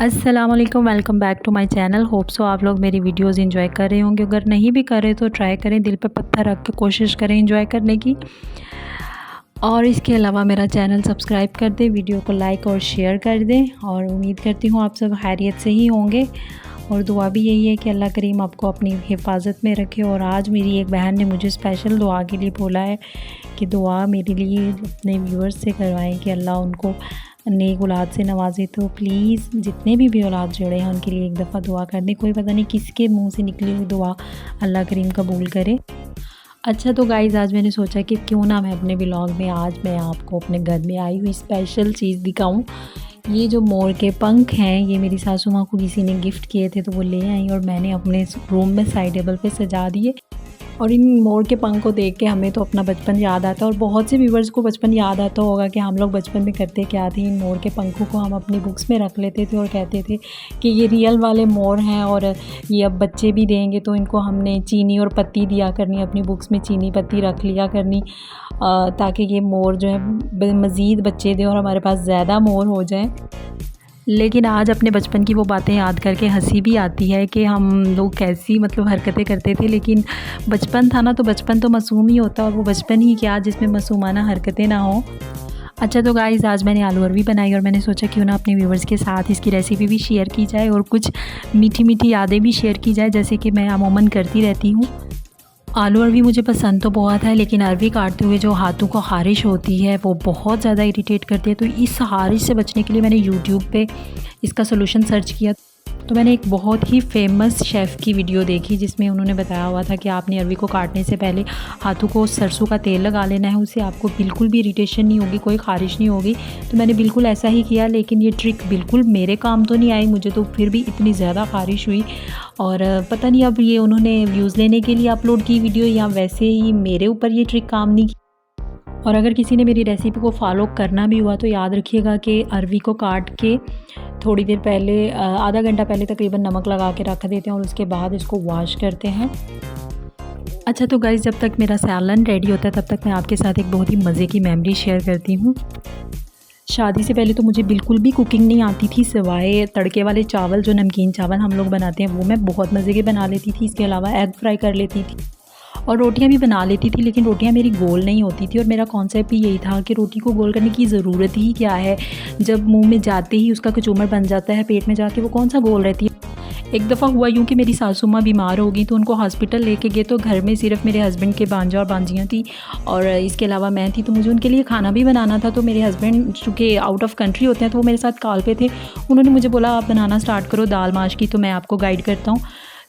अस्सलाम वालेकुम, welcome back to my channel. Hope so आप लोग मेरी वीडियोस एंजॉय कर रहे होंगे। अगर नहीं भी कर रहे तो ट्राई करें, दिल पे पत्थर रख के कोशिश करें एंजॉय करने की। और इसके अलावा मेरा चैनल सब्सक्राइब कर दें, वीडियो को लाइक और शेयर कर दें। और उम्मीद करती हूँ आप सब खैरियत से ही होंगे। और दुआ भी यही है कि अल्लाह करीम आपको अपनी हिफाजत में रखे। और आज मेरी एक बहन ने मुझे स्पेशल दुआ के लिए बोला है कि दुआ मेरे लिए अपने व्यूअर्स से करवाएं कि अल्लाह उनको नेक औलाद से नवाजे। तो प्लीज़ जितने भी औलाद जुड़े हैं उनके लिए एक दफ़ा दुआ कर दें। कोई पता नहीं किसके मुंह से निकली हुई दुआ अल्लाह करीम कबूल करे। अच्छा तो गाइज़, आज मैंने सोचा कि क्यों ना मैं अपने व्लॉग में आज मैं आपको अपने घर में आई हुई स्पेशल चीज़ दिखाऊं। ये जो मोर के पंख हैं, ये मेरी सासू माँ को किसी ने गिफ्ट किए थे तो वो ले आई और मैंने अपने रूम में साइड टेबल पे सजा दिए। और इन मोर के पंख को देख के हमें तो अपना बचपन याद आता है और बहुत से व्यूवर्स को बचपन याद आता होगा कि हम लोग बचपन में करते क्या थे। इन मोर के पंखों को हम अपनी बुक्स में रख लेते थे और कहते थे कि ये रियल वाले मोर हैं और ये अब बच्चे भी देंगे तो इनको हमने चीनी और पत्ती दिया करनी, अपनी बुक्स में चीनी पत्ती रख लिया करनी ताकि ये मोर जो है मज़ीद बच्चे दें और हमारे पास ज़्यादा मोर हो जाए। लेकिन आज अपने बचपन की वो बातें याद करके हंसी भी आती है कि हम लोग कैसी हरकतें करते थे। लेकिन बचपन था ना, तो बचपन तो मासूम ही होता और वो बचपन ही क्या जिसमें मासूमाना हरकतें ना हो। अच्छा तो गाइज़, आज मैंने आलू अरवी बनाई और मैंने सोचा क्यों ना अपने व्यूवर्स के साथ इसकी रेसिपी भी शेयर की जाए और कुछ मीठी मीठी यादें भी शेयर की जाए, जैसे कि मैं अमूमन करती रहती हूँ। आलू अरवी मुझे पसंद तो बहुत है, लेकिन अरवी काटते हुए जो हाथों को ख़ारिश होती है वो बहुत ज़्यादा इरिटेट करती है। तो इस ख़ारिश से बचने के लिए मैंने यूट्यूब पे इसका सलूशन सर्च किया। तो मैंने एक बहुत ही फेमस शेफ़ की वीडियो देखी जिसमें उन्होंने बताया हुआ था कि आपने अरवी को काटने से पहले हाथों को सरसों का तेल लगा लेना है, उससे आपको बिल्कुल भी इरिटेशन नहीं होगी, कोई ख़ारिश नहीं होगी। तो मैंने बिल्कुल ऐसा ही किया, लेकिन ये ट्रिक बिल्कुल मेरे काम तो नहीं आई, मुझे तो फिर भी इतनी ज़्यादा ख़ारिश हुई। और पता नहीं अब ये उन्होंने व्यूज़ लेने के लिए अपलोड की वीडियो या वैसे ही मेरे ऊपर ये ट्रिक काम नहीं की। और अगर किसी ने मेरी रेसिपी को फॉलो करना भी हुआ तो याद रखिएगा कि अरवी को काट के थोड़ी देर पहले आधा घंटा पहले तकरीबन नमक लगा के रख देते हैं और उसके बाद इसको वॉश करते हैं। अच्छा तो गाइस, जब तक मेरा सालन रेडी होता है तब तक मैं आपके साथ एक बहुत ही मज़े की मेमोरी शेयर करती हूँ। शादी से पहले तो मुझे बिल्कुल भी कुकिंग नहीं आती थी, सिवाय तड़के वाले चावल, जो नमकीन चावल हम लोग बनाते हैं वो मैं बहुत मज़े के बना लेती थी। इसके अलावा एग फ्राई कर लेती थी और रोटियां भी बना लेती थी, लेकिन रोटियां मेरी गोल नहीं होती थी। और मेरा कॉन्सेप्ट भी यही था कि रोटी को गोल करने की ज़रूरत ही क्या है, जब मुंह में जाते ही उसका कचूमर बन जाता है, पेट में जाके वो कौन सा गोल रहती है। एक दफ़ा हुआ यूँ कि मेरी सासू माँ बीमार हो गई तो उनको हॉस्पिटल लेके गए, तो घर में सिर्फ मेरे हस्बैंड के भांजा और भांजियाँ थी और इसके अलावा मैं थी। तो मुझे उनके लिए खाना भी बनाना था। तो मेरे हस्बैंड चूँकि आउट ऑफ कंट्री होते हैं तो वो मेरे साथ कॉल पे थे। उन्होंने मुझे बोला आप बनाना स्टार्ट करो दाल माश की, तो मैं आपको गाइड करता हूँ।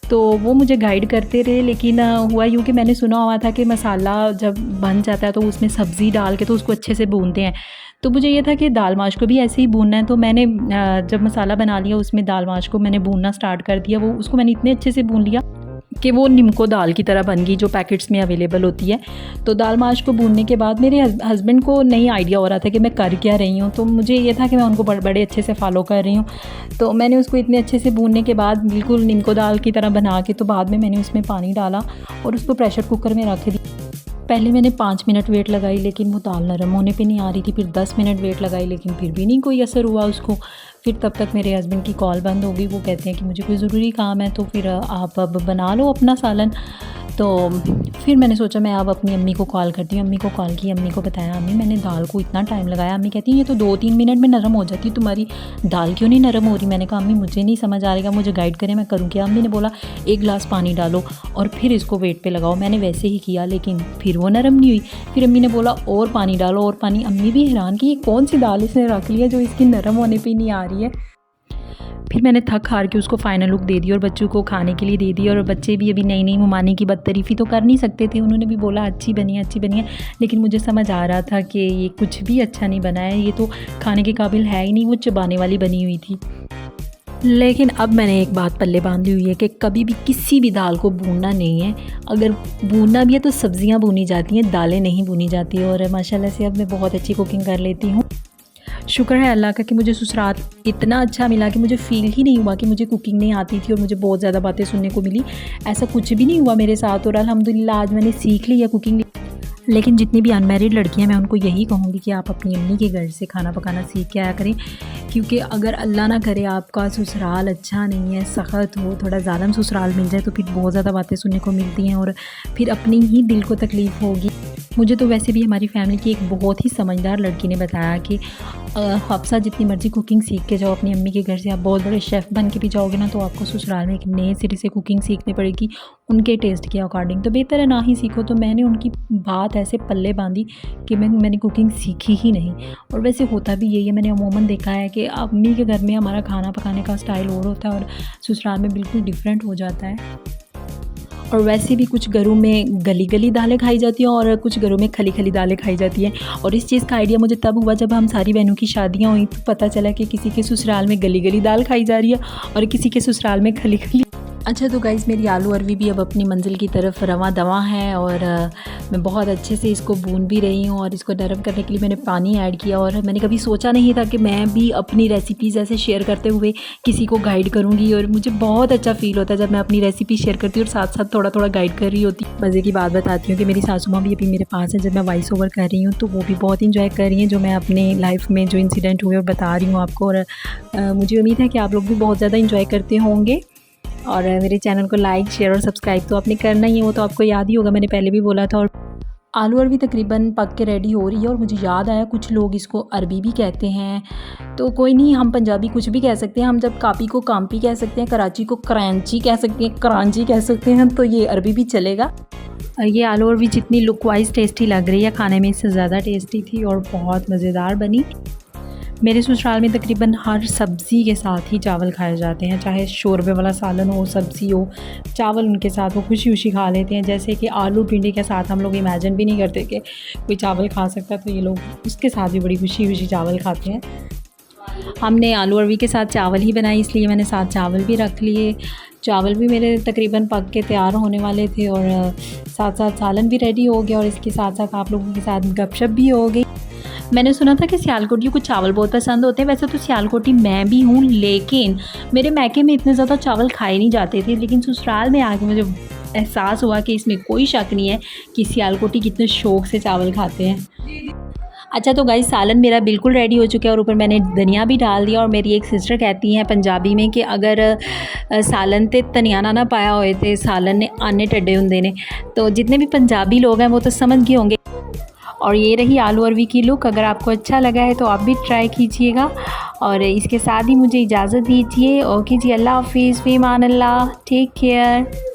तो वो मुझे गाइड करते रहे, लेकिन हुआ यूँ कि मैंने सुना हुआ था कि मसाला जब बन जाता है तो उसमें सब्ज़ी डाल के तो उसको अच्छे से भूनते हैं। तो मुझे ये था कि दाल माश को भी ऐसे ही भूनना है। तो मैंने जब मसाला बना लिया उसमें दाल माश को मैंने भूनना स्टार्ट कर दिया। वो उसको मैंने इतने अच्छे से भून लिया कि वो निम्को दाल की तरह बन गई जो पैकेट्स में अवेलेबल होती है। तो दाल माश को भूनने के बाद मेरे हस्बैंड को नहीं आइडिया हो रहा था कि मैं कर क्या रही हूँ, तो मुझे ये था कि मैं उनको बड़े अच्छे से फॉलो कर रही हूँ। तो मैंने उसको इतने अच्छे से भूनने के बाद बिल्कुल निम्को दाल की तरह बना के तो बाद में मैंने उसमें पानी डाला और उसको प्रेशर कुकर में रख दिया। पहले मैंने 5 मिनट वेट लगाई, लेकिन वो दाल नरम होने पे नहीं आ रही थी। फिर 10 मिनट वेट लगाई, लेकिन फिर भी नहीं कोई असर हुआ उसको। फिर तब तक मेरे हस्बैंड की कॉल बंद हो गई। वो कहते हैं कि मुझे कोई ज़रूरी काम है, तो फिर आप अब बना लो अपना सालन। तो फिर मैंने सोचा मैं अब अपनी अम्मी को कॉल करती हूँ। अम्मी को कॉल की, अम्मी को बताया अम्मी मैंने दाल को इतना टाइम लगाया। अम्मी कहती हैं ये तो 2-3 मिनट में नरम हो जाती, तुम्हारी दाल क्यों नहीं नरम हो रही। मैंने कहा अम्मी मुझे नहीं समझ आ रहेगा, मुझे गाइड करें मैं करूँ क्या। अम्मी ने बोला 1 गिलास पानी डालो और फिर इसको वेट पे लगाओ। मैंने वैसे ही किया, लेकिन फिर वो नरम नहीं हुई। फिर अम्मी ने बोला और पानी डालो और पानी। अम्मी भी हैरान कि ये कौन सी दाल इसने रख लिया जो इसकी नरम होने पर नहीं आ रही है। फिर मैंने थक हार के उसको फाइनल लुक दे दी और बच्चों को खाने के लिए दे दी। और बच्चे भी अभी नई मुमानी की बदतरीफ़ी तो कर नहीं सकते थे, उन्होंने भी बोला अच्छी बनी है। लेकिन मुझे समझ आ रहा था कि ये कुछ भी अच्छा नहीं बना है, ये तो खाने के काबिल है ही नहीं, वो चबाने वाली बनी हुई थी। लेकिन अब मैंने एक बात पल्ले बांधी हुई है कि कभी भी किसी भी दाल को भूनना नहीं है। अगर भूनना भी है तो सब्ज़ियाँ भूनी जाती हैं, दालें नहीं भूनी जाती। और माशाल्लाह से अब मैं बहुत अच्छी कुकिंग कर लेती हूँ। शुक्र है अल्लाह का कि मुझे ससुराल इतना अच्छा मिला कि मुझे फ़ील ही नहीं हुआ कि मुझे कुकिंग नहीं आती थी और मुझे बहुत ज़्यादा बातें सुनने को मिली। ऐसा कुछ भी नहीं हुआ मेरे साथ और अल्हम्दुलिल्लाह आज मैंने सीख ली है कुकिंग। लेकिन जितनी भी अनमैरिड लड़कियां मैं उनको यही कहूँगी कि आप अपनी अम्मी के घर से खाना पकाना सीख के आया करें। क्योंकि अगर अल्लाह ना करे आपका ससुराल अच्छा नहीं है, सख़त हो, थोड़ा ज़ालिम ससुराल मिल जाए तो फिर बहुत ज़्यादा बातें सुनने को मिलती हैं और फिर अपनी ही दिल को तकलीफ़ होगी। मुझे तो वैसे भी हमारी फ़ैमिली की एक बहुत ही समझदार लड़की ने बताया कि हफ्सा जितनी मर्ज़ी कुकिंग सीख के जाओ अपनी अम्मी के घर से, आप बहुत बड़े शेफ़ बन के भी जाओगे ना तो आपको ससुराल में एक नए सिरे से कुकिंग सीखनी पड़ेगी उनके टेस्ट के अकॉर्डिंग। तो बेहतर है ना ही सीखो। तो मैंने उनकी बात ऐसे पल्ले बांधी कि मैंने कुकिंग सीखी ही नहीं। और वैसे होता भी यही है, मैंने अमूमन देखा है कि अम्मी के घर में हमारा खाना पकाने का स्टाइल और होता है और ससुराल में बिल्कुल डिफरेंट हो जाता है। और वैसे भी कुछ घरों में गली गली दालें खाई जाती हैं और कुछ घरों में खली खली दालें खाई जाती हैं। और इस चीज़ का आइडिया मुझे तब हुआ जब हम सारी बहनों की शादियां हुई तो पता चला कि किसी के ससुराल में गली गली दाल खाई जा रही है और किसी के ससुराल में खली खली। अच्छा तो गाइज़ मेरी आलू अरवी भी अब अपनी मंजिल की तरफ रवां दवां है और मैं बहुत अच्छे से इसको भून भी रही हूँ। और इसको नरम करने के लिए मैंने पानी ऐड किया और मैंने कभी सोचा नहीं था कि मैं भी अपनी रेसिपीज़ ऐसे शेयर करते हुए किसी को गाइड करूँगी। और मुझे बहुत अच्छा फ़ील होता है जब मैं अपनी रेसिपी शेयर करती हूँ और साथ साथ थोड़ा थोड़ा गाइड कर रही होती हूँ। मज़े की बात बताती हूँ कि मेरी सासू माँ भी अभी मेरे पास है जब मैं वॉइस ओवर कर रही हूँ, तो वो भी बहुत इंजॉय कर रही हैं जो मैं अपने लाइफ में जो इंसिडेंट हुए और बता रही हूँ आपको। और मुझे उम्मीद है कि आप लोग भी बहुत ज़्यादा इंजॉय करते होंगे। और मेरे चैनल को लाइक शेयर और सब्सक्राइब तो आपने करना ही है, वो तो आपको याद ही होगा, मैंने पहले भी बोला था। और आलू अरवी तकरीबन पक के रेडी हो रही है और मुझे याद आया कुछ लोग इसको अरबी भी कहते हैं, तो कोई नहीं, हम पंजाबी कुछ भी कह सकते हैं। हम जब कापी को काम्पी कह सकते हैं, कराची को करांची कह सकते हैं, करांची कह सकते हैं, तो ये अरबी भी चलेगा। ये आलू अरवी जितनी लुक वाइज टेस्टी लग रही है, खाने में इससे ज़्यादा टेस्टी थी और बहुत मज़ेदार बनी। मेरे ससुराल में तकरीबन हर सब्ज़ी के साथ ही चावल खाए जाते हैं, चाहे शोरबे वाला सालन हो, सब्ज़ी हो, चावल उनके साथ वो खुशी खुशी खा लेते हैं। जैसे कि आलू भिंडी के साथ हम लोग इमेजिन भी नहीं करते कि कोई चावल खा सकता है, तो ये लोग उसके साथ भी बड़ी खुशी खुशी चावल खाते हैं। हमने आलू अरवी के साथ चावल ही बनाई, इसलिए मैंने साथ चावल भी रख लिए। चावल भी मेरे तकरीबन पक के तैयार होने वाले थे और साथ साथ सालन भी रेडी हो गया और इसके साथ साथ आप लोगों के साथ गपशप भी हो गई। मैंने सुना था कि सियालकोटियों को चावल बहुत पसंद होते हैं। वैसे तो सियालकोटी मैं भी हूँ, लेकिन मेरे मैके में इतने ज़्यादा चावल खाए नहीं जाते थे, लेकिन ससुराल में आके मुझे एहसास हुआ कि इसमें कोई शक नहीं है कि सियालकोटी कितने शौक़ से चावल खाते हैं। अच्छा तो गाइस सालन मेरा बिल्कुल रेडी हो चुका है और ऊपर मैंने धनिया भी डाल दिया। और मेरी एक सिस्टर कहती हैं पंजाबी में कि अगर सालन ते धनिया ना पाया होए तो सालन ने आने टड्डे हुंदे ने। तो जितने भी पंजाबी लोग हैं वो तो समझ गए होंगे। और ये रही आलू अरवी की लुक। अगर आपको अच्छा लगा है तो आप भी ट्राई कीजिएगा। और इसके साथ ही मुझे इजाज़त दीजिए। ओके जी, अल्लाह हाफिज़, फ़ी अमान अल्लाह, टेक केयर।